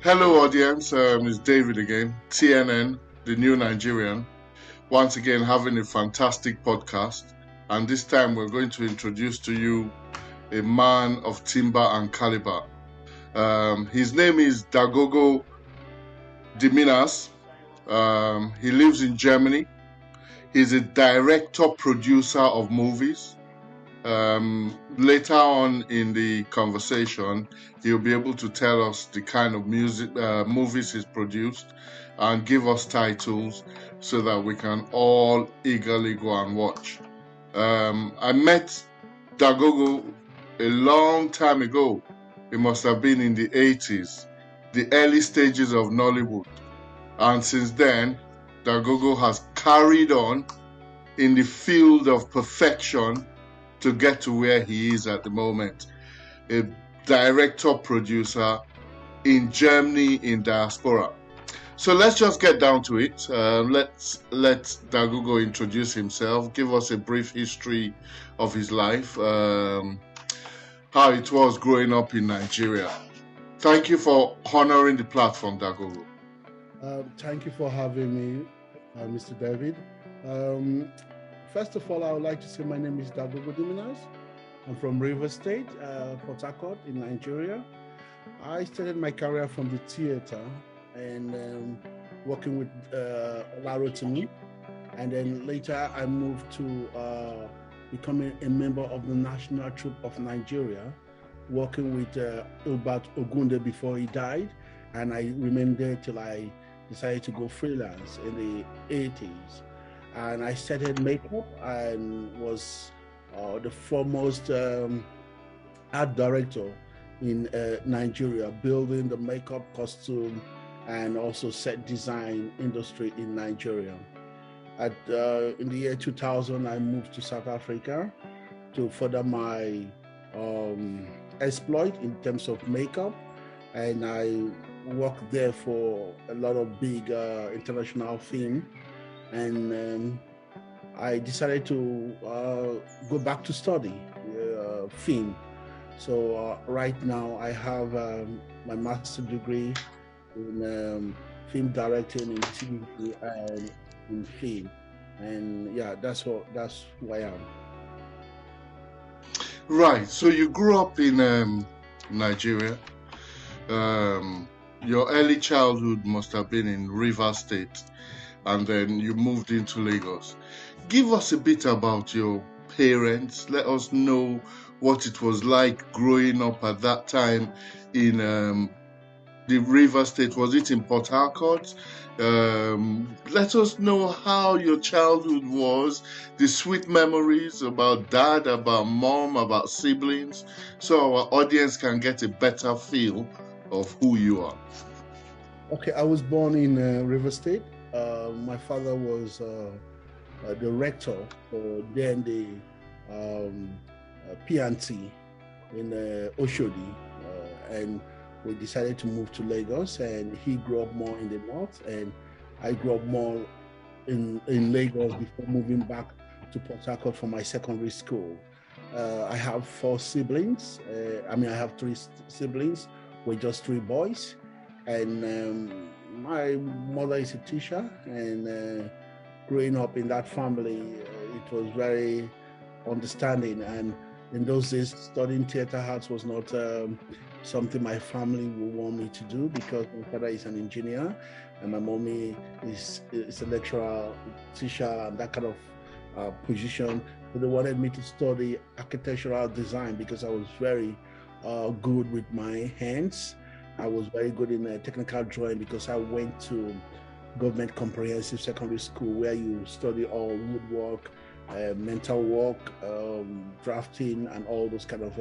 Hello, audience. It's David again, TNN, the new Nigerian. Once again, having a fantastic podcast. And this time, we're going to introduce to you a man of timber and caliber. His name is Dagogo Diminas. He lives in Germany. He's a director, producer of movies. Later on in the conversation, he'll be able to tell us the kind of movies he's produced and give us titles so that we can all eagerly go and watch. I met Dagogo a long time ago. It must have been in the 80s, the early stages of Nollywood. And since then, Dagogo has carried on in the field of perfection to get to where he is at the moment, a director producer in Germany in diaspora. So let's just get down to it. Let's let Dagogo introduce himself, give us a brief history of his life, how it was growing up in Nigeria. Thank you for honoring the platform, Dagogo. Thank you for having me, Mr. David. First of all, I would like to say my name is Dagogo Diminas. I'm from River State, Port Harcourt in Nigeria. I started my career from the theater and working with Larotimi. And then later I moved to becoming a member of the National Troupe of Nigeria, working with Ilbert Ogunde before he died. And I remained there till I decided to go freelance in the 80s. And I started makeup and was the foremost art director in Nigeria, building the makeup, costume, and also set design industry in Nigeria. In the year 2000, I moved to South Africa to further my exploit in terms of makeup, and I worked there for a lot of big international film. And I decided to go back to study film. So right now I have my master's degree in film directing in TV and in film. And yeah, that's who I am. Right. So you grew up in Nigeria. Your early childhood must have been in Rivers State, and then you moved into Lagos. Give us a bit about your parents. Let us know what it was like growing up at that time in the River State. Was it in Port Harcourt? Let us know how your childhood was, the sweet memories about dad, about mom, about siblings, so our audience can get a better feel of who you are. Okay, I was born in River State. My father was the rector for then the PNT in Oshodi, and we decided to move to Lagos, and he grew up more in the north, and I grew up more in Lagos before moving back to Port Harcourt for my secondary school. I have 4 siblings. I have 3 siblings. We're just 3 boys, and my mother is a teacher, and growing up in that family, it was very understanding. And in those days, studying theater arts was not something my family would want me to do, because my father is an engineer and my mommy is a lecturer, teacher, and that kind of position. So they wanted me to study architectural design because I was very good with my hands. I was very good in technical drawing because I went to government comprehensive secondary school where you study all woodwork, mental work, drafting, and all those kind of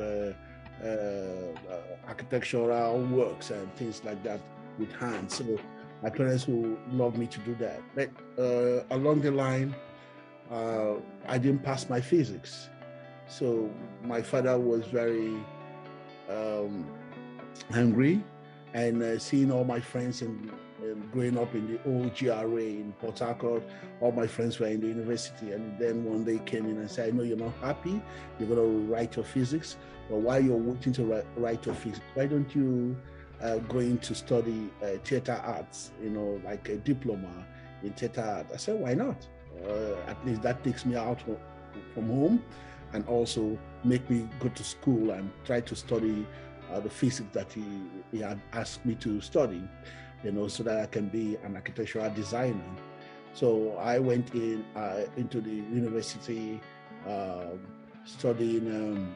architectural works and things like that with hands. So my parents would love me to do that. But along the line, I didn't pass my physics. So my father was very angry, and seeing all my friends and growing up in the old GRA in Port Harcourt, all my friends were in the university. And then one day came in and said, I know you're not happy, you're going to write your physics, but while you're waiting to write your physics, why don't you going to study theater arts, like a diploma in theater art. I said, why not? At least that takes me out from home and also make me go to school and try to study the physics that he had asked me to study, so that I can be an architectural designer. So I went into the university studying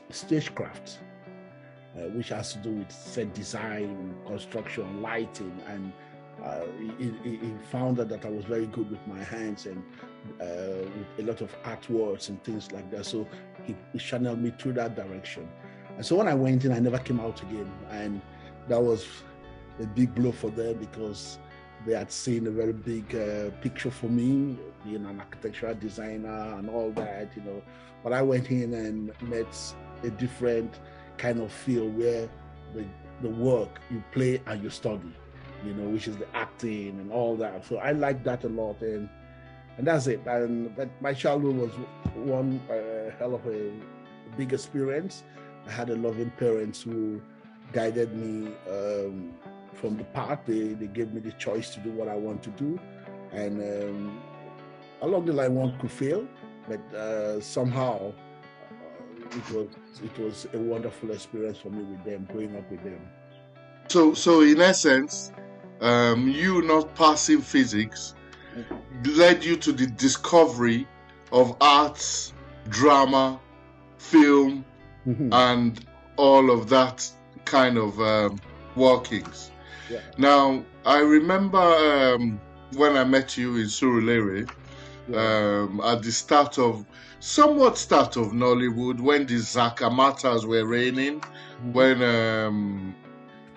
stagecraft, which has to do with set design, construction, lighting, and he found that I was very good with my hands and with a lot of artworks and things like that. So he channeled me through that direction. And so when I went in, I never came out again. And that was a big blow for them because they had seen a very big picture for me, being an architectural designer and all that, But I went in and met a different kind of field where the work, you play and you study, which is the acting and all that. So I like that a lot. And that's it. And my childhood was one hell of a big experience. I had a loving parents who guided me from the path. They gave me the choice to do what I want to do. And along the line, one could fail, but somehow it was a wonderful experience for me with them, growing up with them. So in essence, you not passing physics led you to the discovery of arts, drama, film, and all of that kind of workings. Yeah. Now, I remember when I met you in Surulere, at the start of Nollywood, when the Zakamatas were reigning, when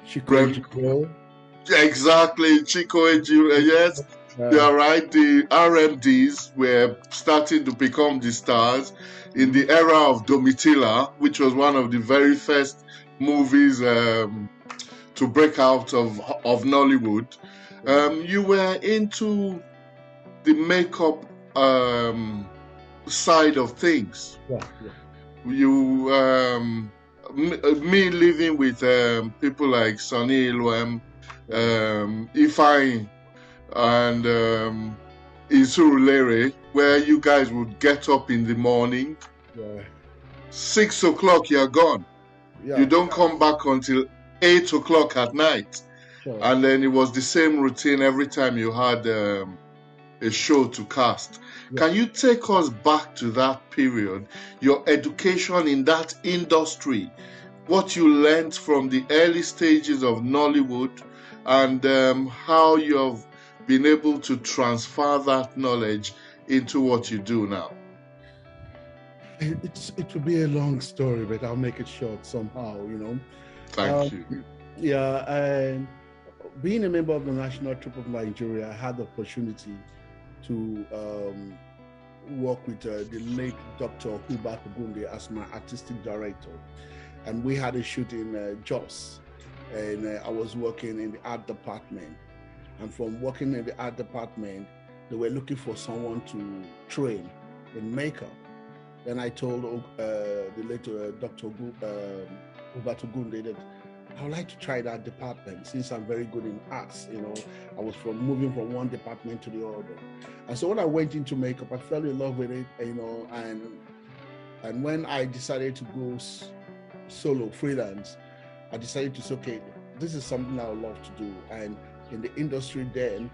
Chico exactly, Chico Ejiro, yes, you're right. The RMDs were starting to become the stars in the era of Domitila, which was one of the very first movies to break out of Nollywood. You were into the makeup side of things. You, me living with people like Sonny Ilwem, Ifeanyi, and in Surulere, where you guys would get up in the morning, 6 o'clock you're gone. You don't come back until 8 o'clock at night. And then it was the same routine every time you had a show to cast. Can you take us back to that period, your education in that industry, what you learned from the early stages of Nollywood, and how you've been able to transfer that knowledge into what you do now? It will be a long story, but I'll make it short somehow, Thank you. Yeah, and being a member of the National Troupe of Nigeria, I had the opportunity to work with the late Dr. Hubert Ogunde as my artistic director. And we had a shoot in Jos, and I was working in the art department. And from working in the art department, they were looking for someone to train in makeup. Then I told the late Dr. Hubert Ogunde that I would like to try that department since I'm very good in arts. I was moving from one department to the other. And so when I went into makeup, I fell in love with it, and when I decided to go solo, freelance, I decided to say, okay, this is something I would love to do. And in the industry then,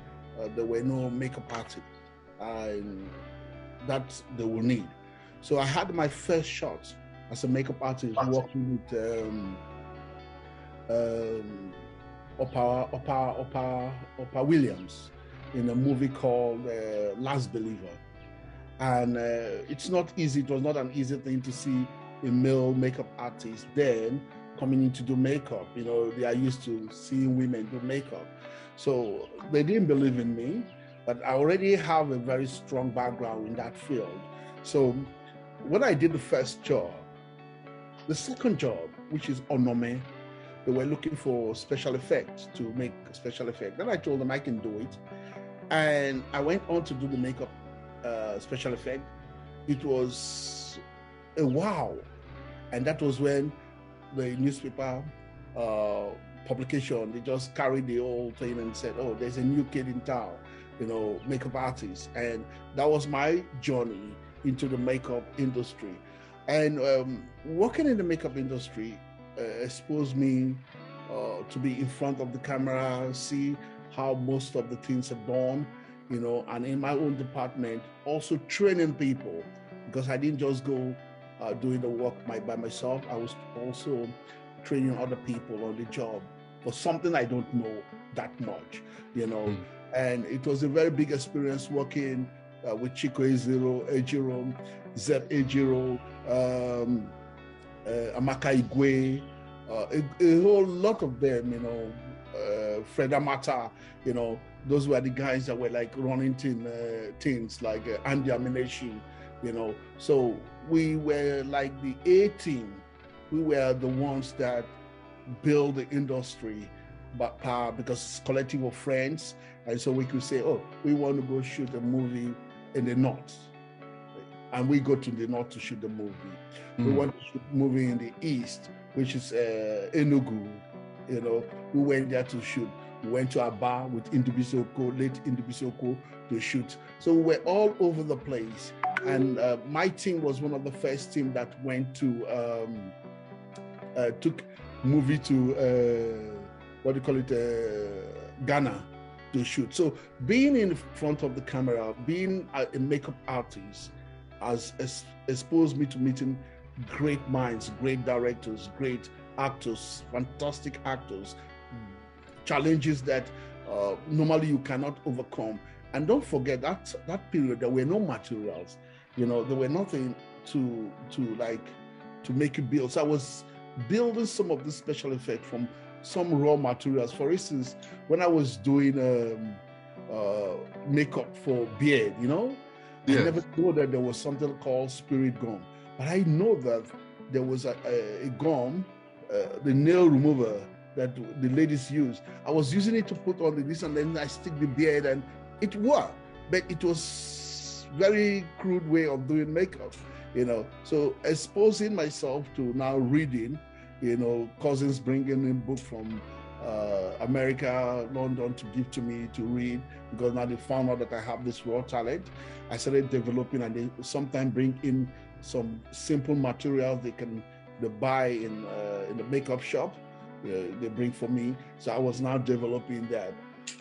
there were no makeup artists, and that they will need. So I had my first shot as a makeup artist working with Opa Williams in a movie called Last Believer. And it's not easy. It was not an easy thing to see a male makeup artist then coming in to do makeup. They are used to seeing women do makeup. So they didn't believe in me, but I already have a very strong background in that field. So when I did the first job, the second job, which is Onome, they were looking for special effects, to make special effects. Then I told them I can do it. And I went on to do the makeup special effect. It was a wow. And that was when the newspaper publication. They just carried the whole thing and said, "Oh, there's a new kid in town, makeup artist." And that was my journey into the makeup industry. And working in the makeup industry exposed me to be in front of the camera, see how most of the things are done, and in my own department, also training people, because I didn't just go doing the work by myself. I was also training other people on the job for something I don't know that much, And it was a very big experience working with Chico Ejiro, Zep Ejiro, Amaka Igwe, a whole lot of them, Fred Amata, those were the guys that were like running things like Andy Amineshi, So we were like the A team. We were the ones that build the industry, but because it's a collective of friends. And so we could say, oh, we want to go shoot a movie in the north. And we go to the north to shoot the movie. We want to shoot a movie in the east, which is Enugu. We went there to shoot. We went to Aba with Indubisoko, late Indubisoko, to shoot. So we were all over the place. And my team was one of the first team that went to, took movie to, Ghana to shoot. So being in front of the camera, being a makeup artist has exposed me to meeting great minds, great directors, great actors, fantastic actors, challenges that normally you cannot overcome. And don't forget that period, there were no materials, there were nothing to make you build. So I was building some of the special effects from some raw materials. For instance, when I was doing makeup for beard, I never knew that there was something called spirit gum. But I know that there was a gum, the nail remover that the ladies use. I was using it to put on this, and then I stick the beard, and it worked. But it was very crude way of doing makeup, So exposing myself to now reading, cousins bringing in book from America, London to give to me to read, because now they found out that I have this raw talent. I started developing, and they sometimes bring in some simple materials they buy in the makeup shop. They bring for me. So I was now developing that.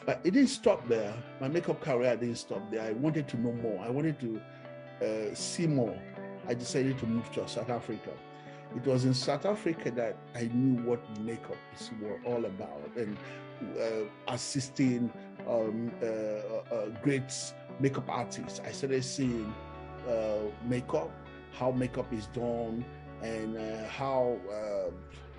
But it didn't stop there. My makeup career didn't stop there. I wanted to know more. I wanted to see more. I decided to move to South Africa. It was in South Africa that I knew what makeup is all about, and assisting great makeup artists. I started seeing makeup, how makeup is done, and how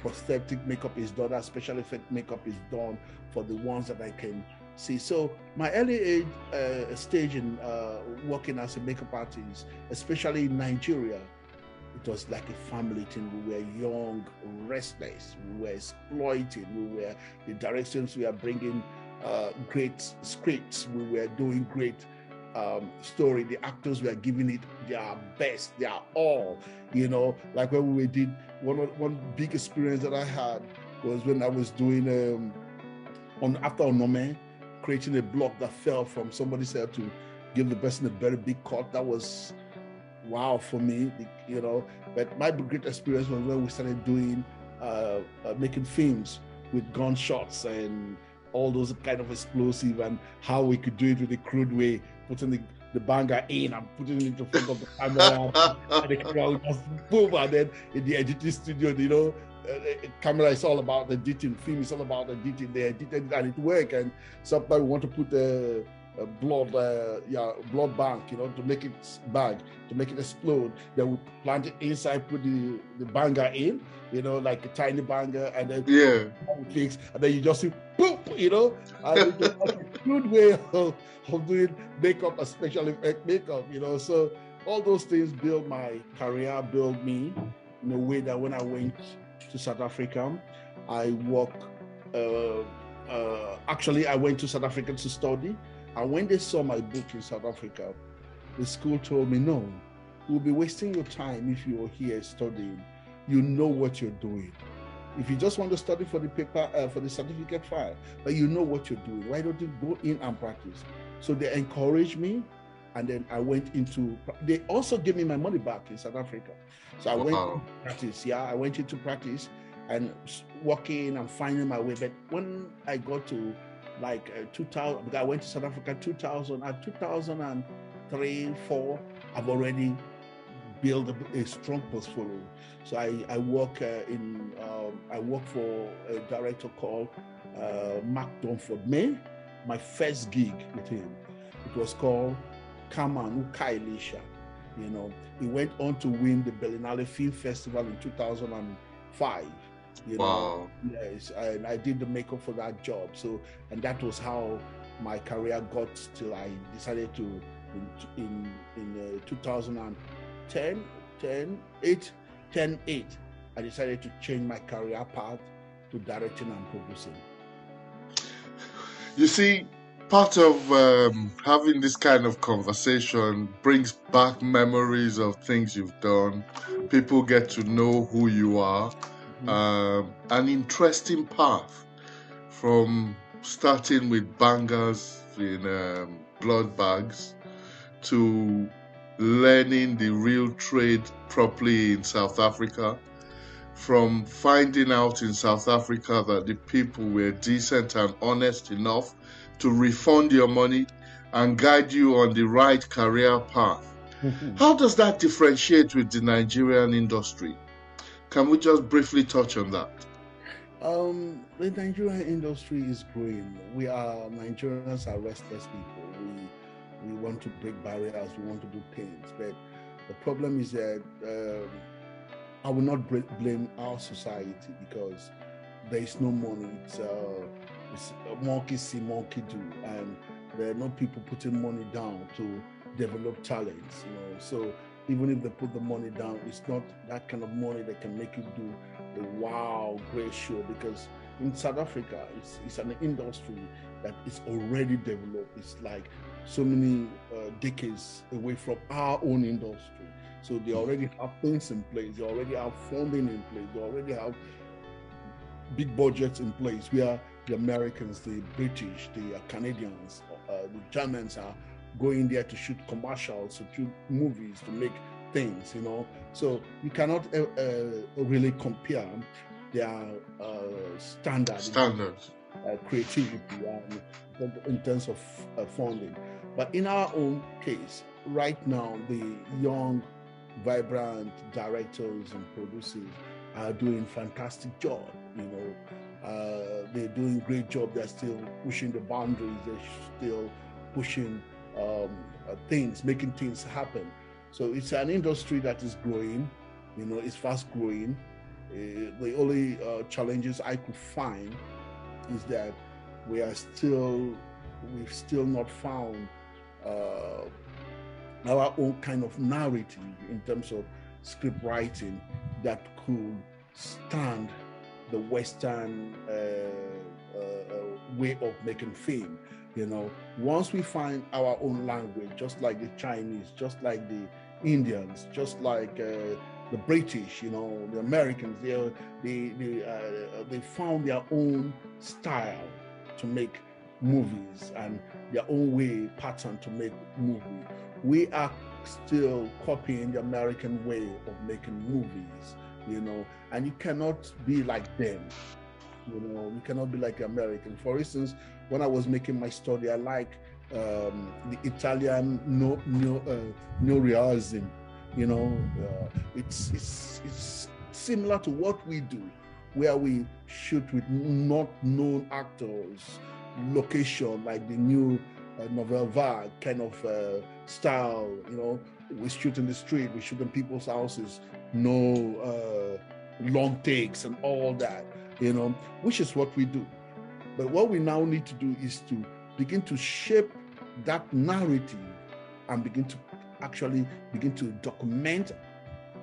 prosthetic makeup is done, how special effect makeup is done for the ones that I can see. So my early age stage in working as a makeup artist, especially in Nigeria, it was like a family thing. We were young, restless, we were exploiting, the directions we are bringing great scripts, we were doing great story, the actors were giving it their best, their all, like when we did, one big experience that I had was when I was doing, after Onome, creating a block that fell from somebody's head to give the person a very big cut. That was wow for me, but my great experience was when we started doing making films with gunshots and all those kind of explosive, and how we could do it with a crude way, putting the banger in and putting it into front of the camera and the camera would just boom, and then in the editing studio, camera is all about editing, film is all about editing. They edited it and it worked. And sometimes we want to put a blood bank, to make it bag, to make it explode. Then we plant it inside, put the banger in, like a tiny banger, and then clicks, and then you just see boop, and it's just like a good way of doing makeup, a special effect makeup, So all those things build my career, build me in a way that when I went to South Africa, I worked. Actually, I went to South Africa to study. And when they saw my book in South Africa, the school told me, no, you'll be wasting your time if you're here studying. You know what you're doing. If you just want to study for the paper, for the certificate, file, but you know what you're doing, why don't you go in and practice? So they encouraged me, and then I went into, they also gave me my money back in South Africa. So I went into practice, I went into practice and working and finding my way. But when I got to like 2000, because I went to South Africa 2000, at 2003, 4, I've already build a strong portfolio. So I work I work for a director called Mark Dunford May. My first gig with him, it was called Kamanu Kailisha. You know, he went on to win the Berlinale Film Festival in 2005. You know, yes, and I did the makeup for that job. So, and that was how my career got till I decided to in 2010, 8, I decided to change my career path to directing and producing. You see, part of having this kind of conversation brings back memories of things you've done. People get to know who you are. An interesting path from starting with bangers in blood bags to learning the real trade properly in South Africa, from finding out in South Africa that the people were decent and honest enough to refund your money and guide you on the right career path. How does that differentiate with the Nigerian industry? Can we just briefly touch on that? The Nigerian industry is growing. Nigerians are restless people. We want to break barriers, we want to do things, but the problem is that I will not blame our society, because there is no money. It's monkey see, monkey do, and there are no people putting money down to develop talents. You know, so even if they put the money down, it's not that kind of money that can make you do a wow, great show. Because in South Africa, it's an industry that is already developed. It's like so many decades away from our own industry. So they already have things in place. They already have funding in place. They already have big budgets in place. We are the Americans, the British, the Canadians, the Germans are going there to shoot commercials, to shoot movies, to make things, you know. So you cannot really compare their standards, creativity in terms of funding. But in our own case, right now, the young, vibrant directors and producers are doing fantastic job. You know, they're doing great job. They're still pushing the boundaries. They're still pushing things, making things happen. So it's an industry that is growing. You know, it's fast growing. The only challenges I could find is that we've still not found our own kind of narrative in terms of script writing that could stand the Western way of making film. You know, once we find our own language, just like the Chinese, just like the Indians, just like the British, you know, the Americans, they found their own style to make movies and their own way pattern to make movies. We are still copying the American way of making movies, you know, and you cannot be like them. You know, you cannot be like the American. For instance, when I was making my study, I like the Italian neorealism. You know, it's similar to what we do, where we shoot with not known actors, location, like the new nouvelle vague kind of style. You know, we shoot in the street, we shoot in people's houses, no long takes and all that, you know, which is what we do. But what we now need to do is to begin to shape that narrative and begin to document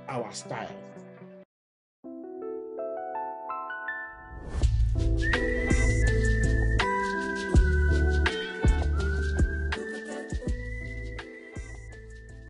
our style.